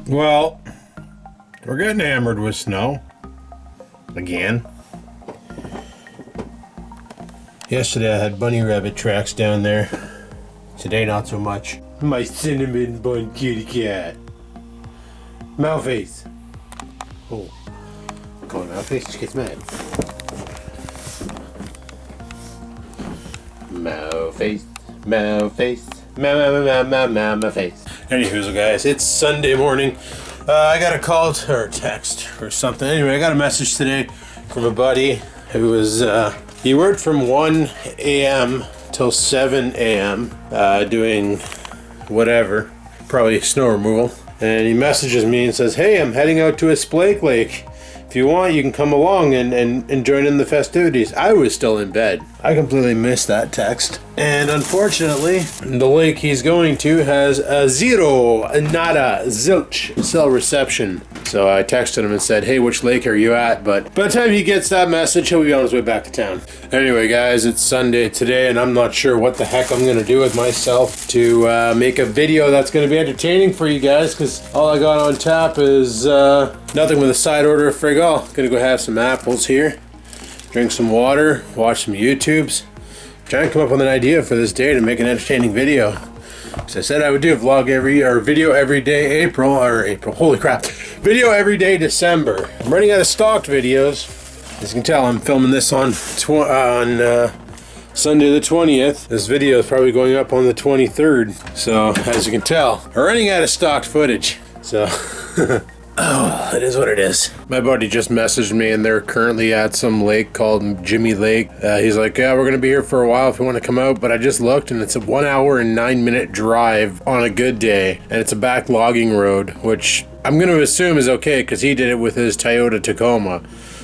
Well, we're getting hammered with snow. Again. Yesterday I had bunny rabbit tracks down there. Today not so much. My cinnamon bun kitty cat. Mouthface. Oh. Come on, Mouthface, she gets mad. Mouthface, Mouthface, Mouthface. Anywho, guys, it's Sunday morning. I got a call or text or something. Anyway, I got a message today from a buddy who was, he worked from 1 a.m. till 7 a.m. Doing whatever, probably snow removal. And he messages me and says, "Hey, I'm heading out to a Splake Lake. If you want, you can come along and join in the festivities." I was still in bed. I completely missed that text. And unfortunately, the lake he's going to has a zero, nada, zilch cell reception. So I texted him and said, "Hey, which lake are you at?" But by the time he gets that message, he'll be on his way back to town. Anyway, guys, it's Sunday today, and I'm not sure what the heck I'm going to do with myself to make a video that's going to be entertaining for you guys, because all I got on tap is nothing with a side order of frig all. Gonna go have some apples here, drink some water, watch some YouTubes, try and come up with an idea for this day to make an entertaining video. Because I said I would do a vlog video every day April, holy crap, video every day December. I'm running out of stocked videos. As you can tell, I'm filming this on Sunday the 20th. This video is probably going up on the 23rd. So, as you can tell, we're running out of stocked footage. So, oh, it is what it is. My buddy just messaged me, and they're currently at some lake called Jimmy Lake. He's like, "Yeah, we're going to be here for a while if you want to come out." But I just looked, and it's a 1 hour and 9-minute drive on a good day. And it's a back logging road, which I'm going to assume is okay because he did it with his Toyota Tacoma.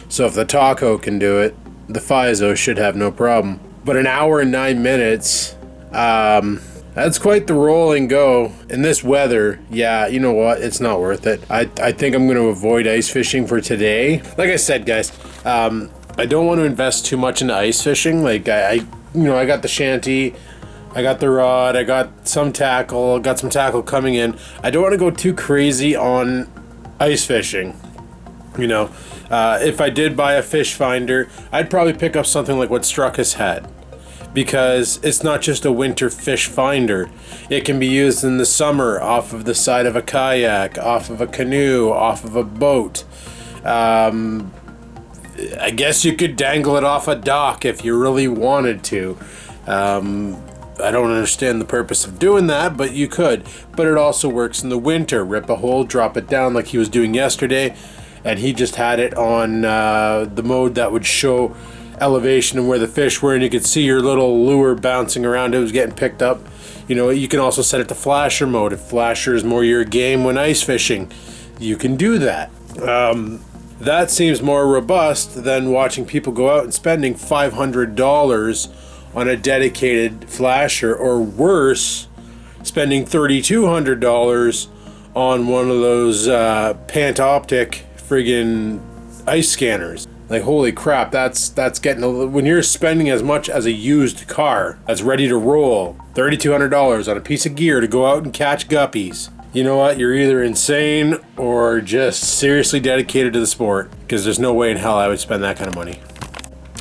So if the Taco can do it, the Fizo should have no problem. But an hour and 9 minutes, that's quite the roll and go. In this weather, yeah, you know what? It's not worth it. I think I'm going to avoid ice fishing for today. Like I said, guys, I don't want to invest too much into ice fishing. Like, I got the shanty, I got the rod, I got some tackle coming in. I don't want to go too crazy on ice fishing. You know, if I did buy a fish finder, I'd probably pick up something like what Skivinz had. Because it's not just a winter fish finder. It can be used in the summer off of the side of a kayak, off of a canoe, off of a boat. I guess you could dangle it off a dock if you really wanted to. I don't understand the purpose of doing that, but you could. But it also works in the winter. Rip a hole, drop it down like he was doing yesterday. And he just had it on the mode that would show elevation and where the fish were, and you could see your little lure bouncing around. It was getting picked up. You know, you can also set it to flasher mode. If flasher is more your game when ice fishing, you can do that. That seems more robust than watching people go out and spending $500 on a dedicated flasher, or worse, spending $3,200 on one of those Pantoptic friggin' ice scanners. Like, holy crap, that's getting when you're spending as much as a used car that's ready to roll, $3,200 on a piece of gear to go out and catch guppies. You know what? You're either insane or just seriously dedicated to the sport, because there's no way in hell I would spend that kind of money.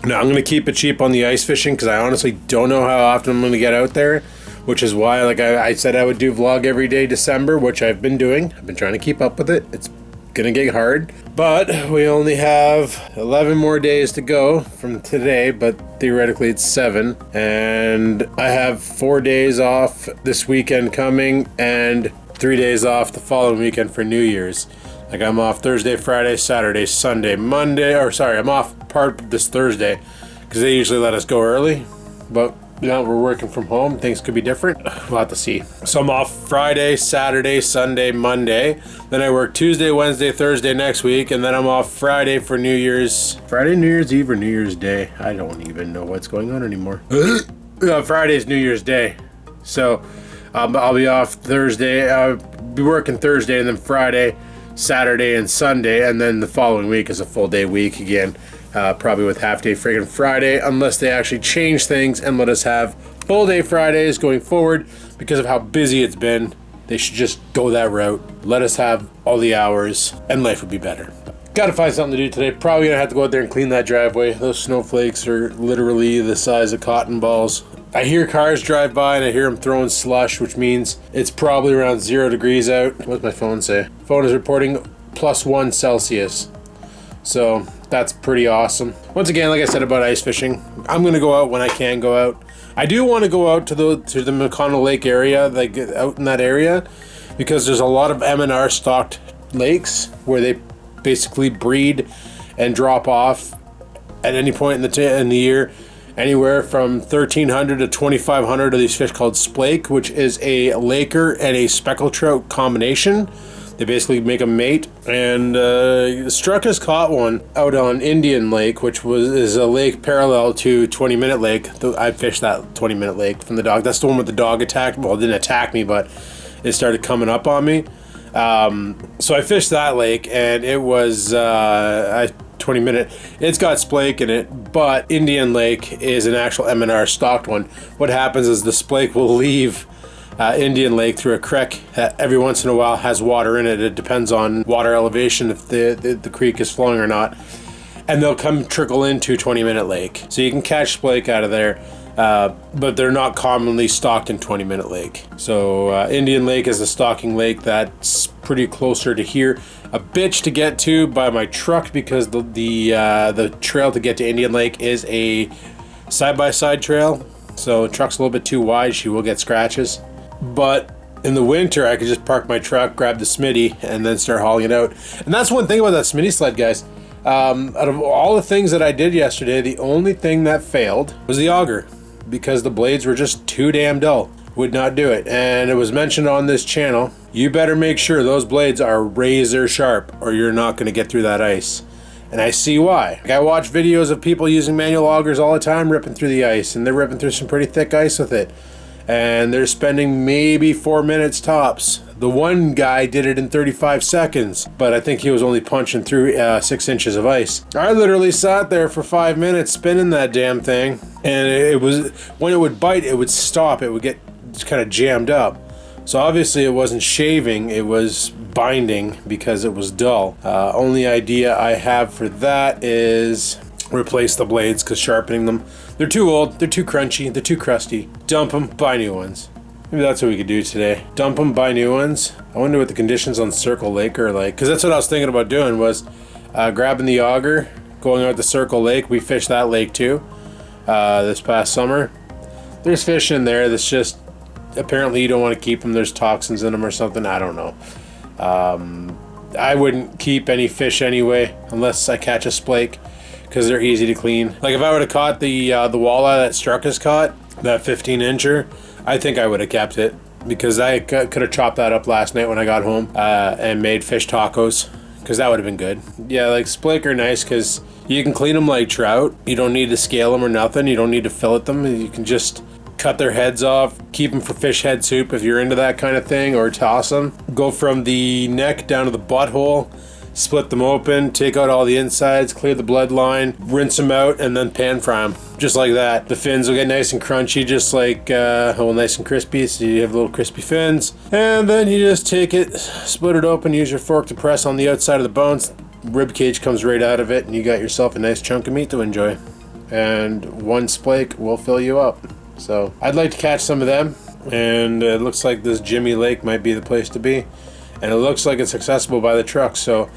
Now, I'm going to keep it cheap on the ice fishing because I honestly don't know how often I'm going to get out there, which is why, like I said, I would do vlog every day December, which I've been doing. I've been trying to keep up with it. It's gonna get hard, but we only have 11 more days to go from today, but theoretically it's 7, and I have 4 days off this weekend coming and 3 days off the following weekend for New Year's. Like, I'm off Thursday, Friday, Saturday, Sunday, Monday, I'm off part this Thursday because they usually let us go early, but now we're working from home, things could be different. We'll have to see. So I'm off Friday, Saturday, Sunday, Monday. Then I work Tuesday, Wednesday, Thursday next week. And then I'm off Friday for New Year's. Friday, New Year's Eve or New Year's Day? I don't even know what's going on anymore. Friday's New Year's Day. So I'll be off Thursday. I'll be working Thursday and then Friday, Saturday, and Sunday. And then the following week is a full day week again. Probably with half day friggin' Friday, unless they actually change things and let us have full day Fridays going forward because of how busy it's been. They should just go that route. Let us have all the hours and life would be better. Gotta find something to do today. Probably gonna have to go out there and clean that driveway. Those snowflakes are literally the size of cotton balls. I hear cars drive by and I hear them throwing slush, which means it's probably around 0 degrees out. What's my phone say? Phone is reporting +1 Celsius. So that's pretty awesome. Once again, like I said about ice fishing, I'm gonna go out when I can go out. I do want to go out to the McConnell Lake area, like out in that area, because there's a lot of M&R stocked lakes where they basically breed and drop off at any point in the year, anywhere from 1,300 to 2,500 of these fish called splake, which is a laker and a speckled trout combination. They basically make a mate, and Struck has caught one out on Indian Lake, which is a lake parallel to 20-Minute Lake. I fished that 20-Minute Lake from the dog. That's the one with the dog attacked. Well, it didn't attack me, but it started coming up on me. So I fished that lake, and it was 20-minute. It's got splake in it, but Indian Lake is an actual M&R stocked one. What happens is the splake will leave Indian Lake through a creek that every once in a while has water in it. It depends on water elevation, if the creek is flowing or not. And they'll come trickle into 20-Minute Lake. So you can catch splake out of there, but they're not commonly stocked in 20-Minute Lake. So Indian Lake is a stocking lake that's pretty closer to here. A bitch to get to by my truck, because the trail to get to Indian Lake is a side-by-side trail. So the truck's a little bit too wide. She will get scratches. But in the winter, I could just park my truck, grab the Smitty, and then start hauling it out. And that's one thing about that Smitty sled, guys. Out of all the things that I did yesterday, the only thing that failed was the auger, because the blades were just too damn dull. Would not do it. And it was mentioned on this channel, you better make sure those blades are razor sharp, or you're not going to get through that ice. And I see why. I watch videos of people using manual augers all the time, ripping through the ice, and they're ripping through some pretty thick ice with it. And they're spending maybe 4 minutes tops. The one guy did it in 35 seconds, but I think he was only punching through 6 inches of ice. I literally sat there for 5 minutes spinning that damn thing, and it was, when it would bite, it would stop. It would get kind of jammed up. So obviously it wasn't shaving, it was binding because it was dull. Only idea I have for that is replace the blades, because sharpening them, they're too old, they're too crunchy, they're too crusty. Dump them, buy new ones. Maybe that's what we could do today. Dump them, buy new ones. I wonder what the conditions on Circle Lake are like, because that's what I was thinking about doing, was grabbing the auger, going out to Circle Lake. We fished that lake too this past summer. There's fish in there that's just, apparently you don't want to keep them. There's toxins in them or something, I don't know. I wouldn't keep any fish anyway unless I catch a splake, because they're easy to clean. Like if I would have caught the walleye that Struck has caught, that 15-incher, I think I would have kept it, because I could have chopped that up last night when I got home and made fish tacos, because that would have been good. Yeah, like splake are nice because you can clean them like trout. You don't need to scale them or nothing. You don't need to fillet them. You can just cut their heads off, keep them for fish head soup if you're into that kind of thing, or toss them. Go from the neck down to the butthole, split them open, take out all the insides, clear the bloodline, rinse them out, and then pan fry them. Just like that. The fins will get nice and crunchy, just like, nice and crispy, so you have little crispy fins. And then you just take it, split it open, use your fork to press on the outside of the bones. Rib cage comes right out of it, and you got yourself a nice chunk of meat to enjoy. And one splake will fill you up. So I'd like to catch some of them, and it looks like this Jimmy Lake might be the place to be. And it looks like it's accessible by the truck, so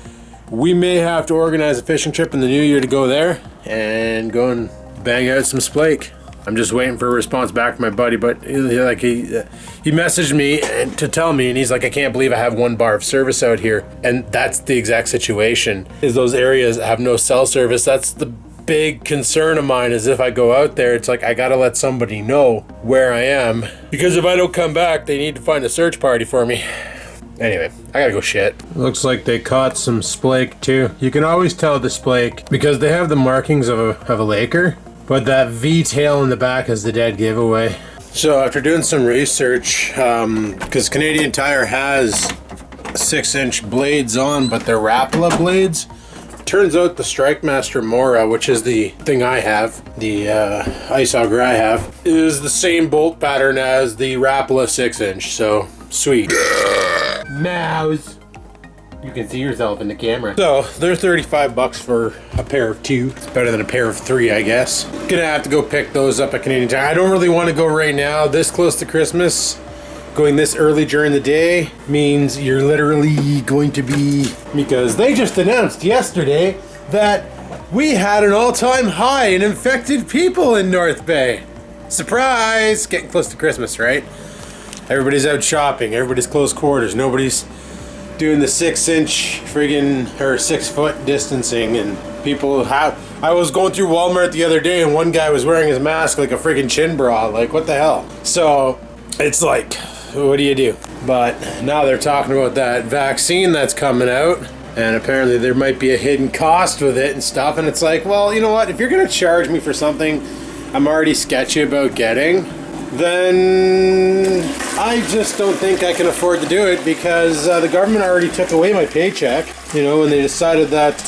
we may have to organize a fishing trip in the new year to go there and go and bang out some splake. I'm just waiting for a response back from my buddy, but he messaged me to tell me, and he's like, I can't believe I have 1 bar of service out here. And that's the exact situation, is those areas have no cell service. That's the big concern of mine, is if I go out there, it's like I gotta let somebody know where I am, because if I don't come back, they need to find a search party for me. Anyway, I gotta go shit. Looks like they caught some splake too. You can always tell the splake because they have the markings of a laker, but that V tail in the back is the dead giveaway. So after doing some research, because Canadian Tire has 6-inch blades on, but they're Rapala blades. Turns out the StrikeMaster MORA, which is the thing I have, the ice auger I have, is the same bolt pattern as the Rapala 6-inch, so sweet. Mouse. You can see yourself in the camera. So they're 35 bucks for a pair of 2. It's better than a pair of 3, I guess. Gonna have to go pick those up at Canadian Tire. I don't really want to go right now, this close to Christmas. Going this early during the day means you're literally going to be, because they just announced yesterday that we had an all-time high in infected people in North Bay. Surprise! Getting close to Christmas, right? Everybody's out shopping, everybody's close quarters, nobody's doing the 6-inch friggin' or 6-foot distancing, and people have. I was going through Walmart the other day and one guy was wearing his mask like a friggin' chin bra. Like, what the hell? So it's like, what do you do? But now they're talking about that vaccine that's coming out, and apparently there might be a hidden cost with it and stuff, and it's like, well, you know what? If you're gonna charge me for something I'm already sketchy about getting, then I just don't think I can afford to do it, because the government already took away my paycheck, you know, when they decided that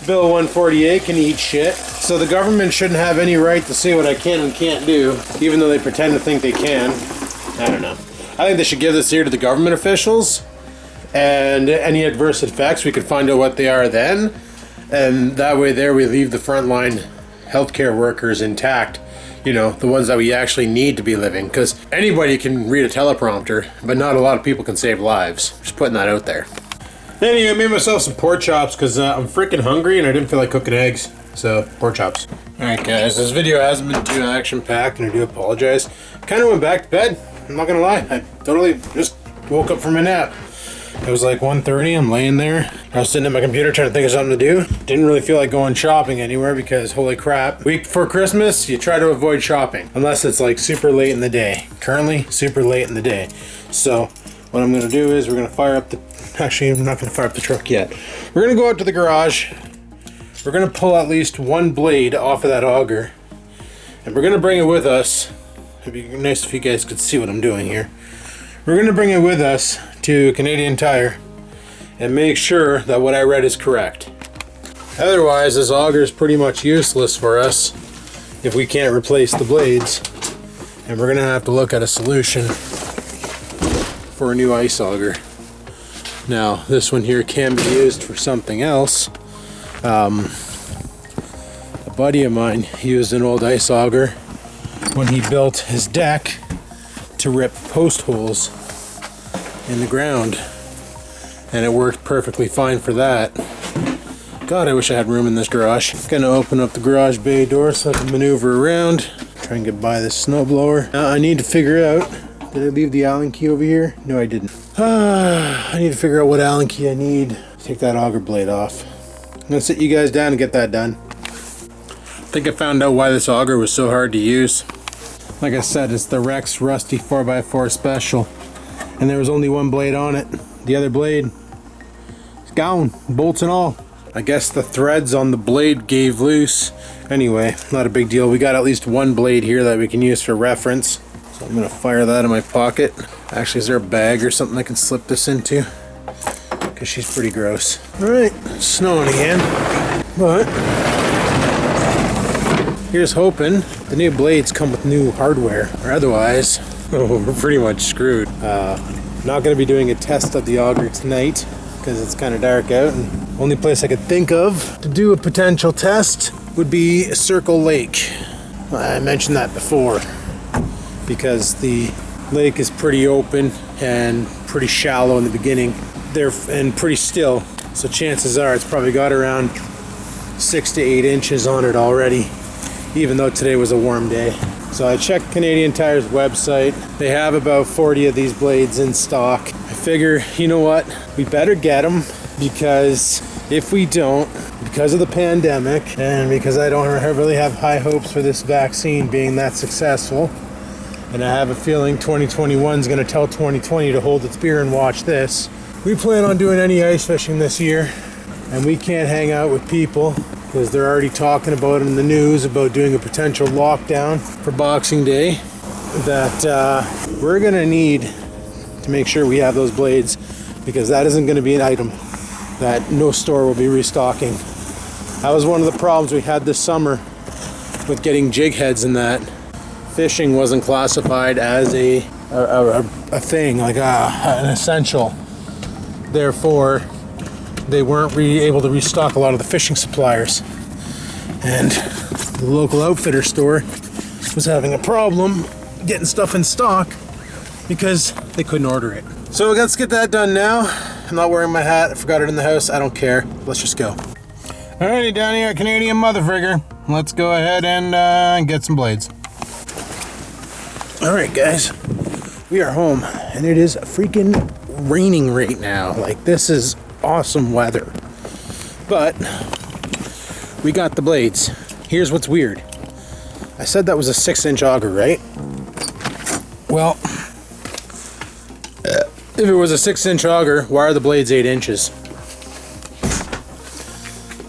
Bill 148 can eat shit. So the government shouldn't have any right to say what I can and can't do, even though they pretend to think they can. I don't know. I think they should give this here to the government officials, and any adverse effects, we could find out what they are then, and that way there we leave the frontline healthcare workers intact. You know, the ones that we actually need to be living, because anybody can read a teleprompter, but not a lot of people can save lives. Just putting that out there. Anyway, I made myself some pork chops because I'm freaking hungry and I didn't feel like cooking eggs. So, pork chops. Alright guys, this video hasn't been too action-packed and I do apologize. Kind of went back to bed, I'm not gonna lie. I totally just woke up from a nap. It was like 1:30, I'm laying there. I was sitting at my computer trying to think of something to do. Didn't really feel like going shopping anywhere because holy crap. Week before Christmas, you try to avoid shopping. Unless it's like super late in the day. Currently, super late in the day. So, what I'm gonna do is we're gonna fire up the... Actually, I'm not gonna fire up the truck yet. We're gonna go out to the garage. We're gonna pull at least one blade off of that auger. And we're gonna bring it with us. It'd be nice if you guys could see what I'm doing here. We're gonna bring it with us to Canadian Tire and make sure that what I read is correct. Otherwise, this auger is pretty much useless for us if we can't replace the blades, and we're gonna have to look at a solution for a new ice auger. Now, this one here can be used for something else. A buddy of mine used an old ice auger when he built his deck to rip post holes in the ground, and it worked perfectly fine for that. God, I wish I had room in this garage. Gonna open up the garage bay door so I can maneuver around, try and get by this snowblower. I need to figure out, did I leave the Allen key over here? No, I didn't. I need to figure out what Allen key I need to take that auger blade off. I'm gonna sit you guys down and get that done. I think I found out why this auger was so hard to use. Like I said, it's the Rex Rusty 4x4 Special. And there was only one blade on it. The other blade is gone, bolts and all. I guess the threads on the blade gave loose. Anyway, not a big deal. We got at least one blade here that we can use for reference. So I'm gonna fire that in my pocket. Actually, is there a bag or something I can slip this into? Because she's pretty gross. All right, snowing again. But here's hoping the new blades come with new hardware, or otherwise, oh, we're pretty much screwed. Not going to be doing a test of the auger tonight because it's kind of dark out, and only place I could think of to do a potential test would be Circle Lake. I mentioned that before because the lake is pretty open and pretty shallow in the beginning there and pretty still, so chances are it's probably got around 6 to 8 inches on it already, even though today was a warm day. So I checked Canadian Tire's website. They have about 40 of these blades in stock. I figure, you know what, we better get them, because if we don't, because of the pandemic and because I don't really have high hopes for this vaccine being that successful, and I have a feeling 2021 is going to tell 2020 to hold its beer and watch this. We plan on doing any ice fishing this year, and we can't hang out with people because they're already talking about it in the news about doing a potential lockdown for Boxing Day, that we're going to need to make sure we have those blades, because that isn't going to be an item that no store will be restocking. That was one of the problems we had this summer with getting jig heads, and that fishing wasn't classified as a thing, like an essential. Therefore, they weren't able to restock a lot of the fishing suppliers. And the local outfitter store was having a problem getting stuff in stock because they couldn't order it. So let's get that done now. I'm not wearing my hat. I forgot it in the house. I don't care. Let's just go. Alrighty, down here at Canadian Motherfrigger. Let's go ahead and get some blades. Alright guys, we are home and it is freaking raining right now. Like, this is awesome weather. But we got the blades. Here's what's weird. I said that was a 6-inch auger, right? Well, if it was a 6-inch auger, why are the blades 8 inches?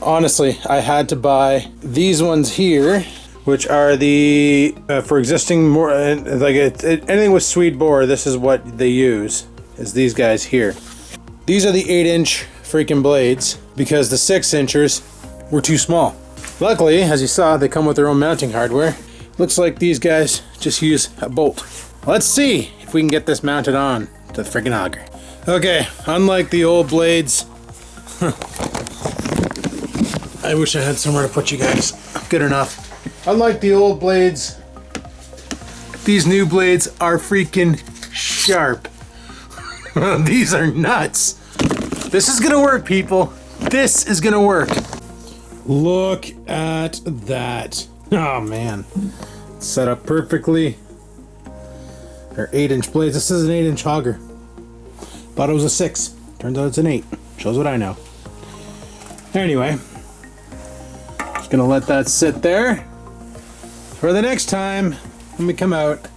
Honestly, I had to buy these ones here, which are the for existing more anything with sweet bore. This is what they use, is these guys here. These are the 8-inch freaking blades because the 6-inchers were too small. Luckily, as you saw, they come with their own mounting hardware. Looks like these guys just use a bolt. Let's see if we can get this mounted on to the freaking auger. Okay, unlike the old blades, I wish I had somewhere to put you guys. Good enough. Unlike the old blades, these new blades are freaking sharp. These are nuts. This is gonna work, people. This is gonna work. Look at that. Oh man. Set up perfectly. They're 8-inch blades. This is an 8-inch auger. Thought it was a 6. Turns out it's an 8. Shows what I know. Anyway. Just gonna let that sit there for the next time when we come out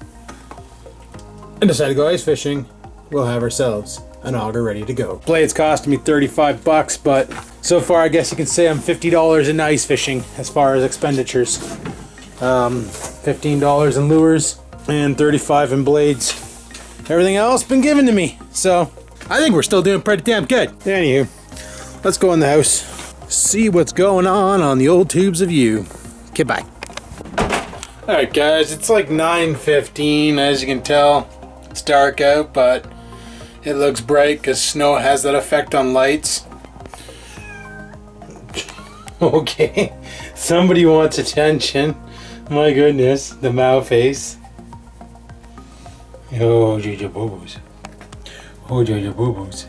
and decide to go ice fishing. We'll have ourselves an auger ready to go. Blades cost me 35 bucks, but so far I guess you can say I'm $50 in ice fishing as far as expenditures. $15 in lures and $35 in blades. Everything else been given to me, so I think we're still doing pretty damn good. Anywho, let's go in the house, see what's going on the old tubes of you. Okay, bye. Alright guys, it's like 9:15. As you can tell, it's dark out, but it looks bright because snow has that effect on lights. Okay, somebody wants attention. My goodness, the mouth face. Oh, Jojo Boo-Boos. Oh, Jojo Boo-Boos.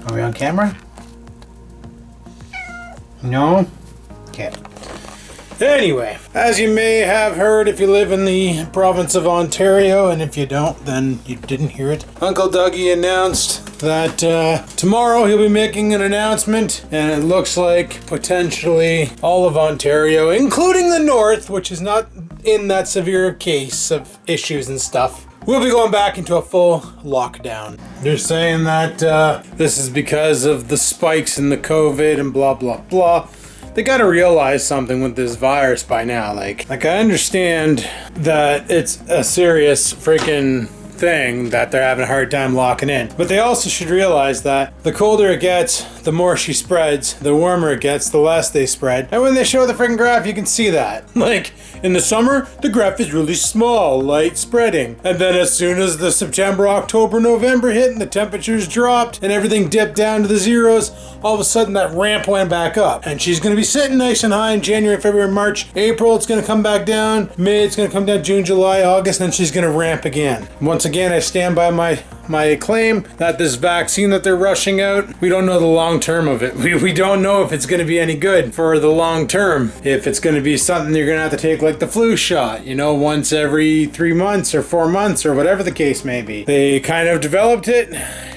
Are we on camera? No? Okay. Anyway, as you may have heard if you live in the province of Ontario, and if you don't, then you didn't hear it. Uncle Dougie announced that tomorrow he'll be making an announcement, and it looks like potentially all of Ontario, including the north, which is not in that severe case of issues and stuff, we'll be going back into a full lockdown. They're saying that this is because of the spikes in the COVID and blah, blah, blah. They gotta realize something with this virus by now. Like I understand that it's a serious freaking thing that they're having a hard time locking in. But they also should realize that the colder it gets, the more she spreads. The warmer it gets, the less they spread. And when they show the freaking graph, you can see that. Like, in the summer, the graph is really small, light spreading. And then as soon as the September, October, November hit and the temperatures dropped and everything dipped down to the zeros, all of a sudden that ramp went back up. And she's gonna be sitting nice and high in January, February, March. April, it's gonna come back down. May, it's gonna come down. June, July, August, and then she's gonna ramp again. Once again, I stand by my claim that this vaccine that they're rushing out, we don't know the long term of it. We don't know if it's going to be any good for the long term. If it's going to be something you're going to have to take like the flu shot, you know, once every 3 months or 4 months or whatever the case may be. They kind of developed it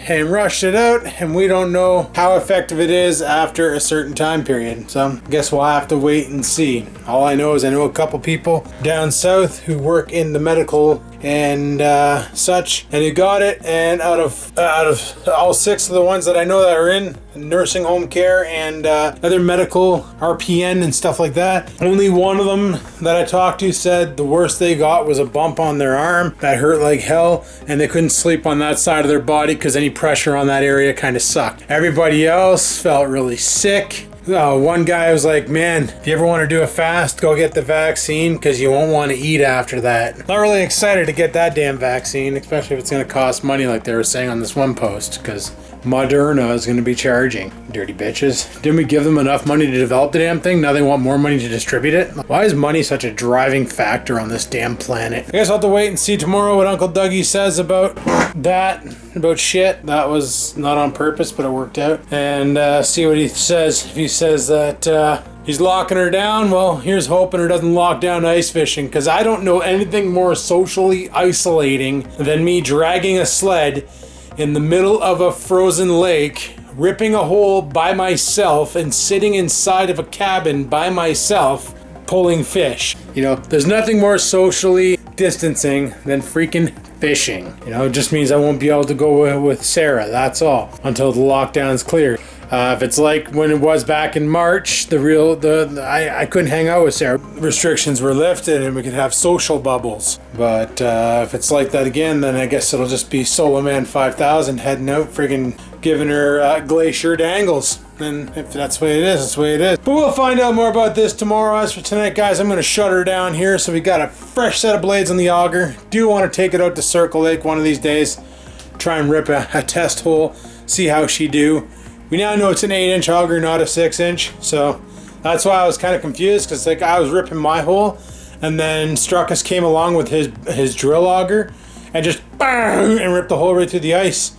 and rushed it out, and we don't know how effective it is after a certain time period. So I guess we'll have to wait and see. All I know is I know a couple people down south who work in the medical and such, and who got it, and out of all 6 of the ones that I know that are in nursing home care and other medical RPN and stuff like that, only one of them that I talked to said the worst they got was a bump on their arm that hurt like hell, and they couldn't sleep on that side of their body because any pressure on that area kind of sucked. Everybody else felt really sick. One guy was like, man, if you ever want to do a fast, go get the vaccine because you won't want to eat after that. Not really excited to get that damn vaccine, especially if it's going to cost money like they were saying on this one post, because Moderna is going to be charging. Dirty bitches. Didn't we give them enough money to develop the damn thing? Now they want more money to distribute it? Why is money such a driving factor on this damn planet? I guess I'll have to wait and see tomorrow what Uncle Dougie says about that, about shit. That was not on purpose, but it worked out. And see what he says. If he says that he's locking her down, well, here's hoping her doesn't lock down ice fishing, because I don't know anything more socially isolating than me dragging a sled in the middle of a frozen lake, ripping a hole by myself and sitting inside of a cabin by myself pulling fish. You know, there's nothing more socially distancing than freaking fishing. You know, it just means I won't be able to go with Sarah, that's all, until the lockdown's clear. If it's like when it was back in March, I couldn't hang out with Sarah. Restrictions were lifted and we could have social bubbles. But if it's like that again, then I guess it'll just be Solo Man 5000 heading out, friggin' giving her glacier dangles. And if that's the way it is, that's the way it is. But we'll find out more about this tomorrow. As for tonight, guys, I'm going to shut her down here. So we got a fresh set of blades on the auger. Do want to take it out to Circle Lake one of these days. Try and rip a test hole. See how she do. We now know it's an 8-inch auger, not a 6-inch, so that's why I was kind of confused, because like I was ripping my hole, and then Struckus came along with his drill auger, and just bang, and ripped the hole right through the ice.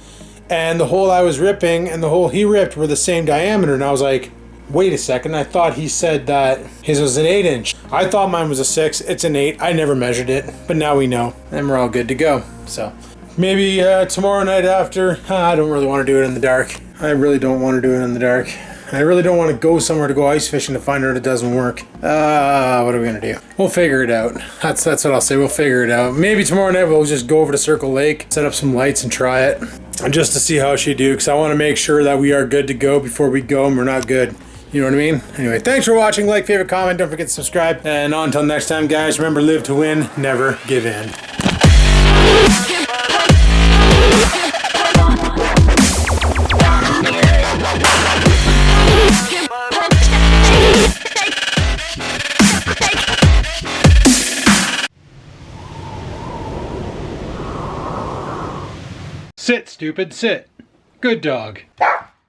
And the hole I was ripping and the hole he ripped were the same diameter, and I was like, wait a second, I thought he said that his was an 8-inch. I thought mine was a 6, it's an 8, I never measured it, but now we know, and we're all good to go. So maybe tomorrow night after, I don't really want to do it in the dark. I really don't want to do it in the dark. I really don't want to go somewhere to go ice fishing to find out it doesn't work. What are we going to do? We'll figure it out. That's what I'll say. We'll figure it out. Maybe tomorrow night we'll just go over to Circle Lake, set up some lights and try it. And just to see how she do, because I want to make sure that we are good to go before we go and we're not good. You know what I mean? Anyway, thanks for watching. Like, favorite, comment. Don't forget to subscribe. And until next time, guys, remember, live to win, never give in. Sit, stupid, sit. Good dog.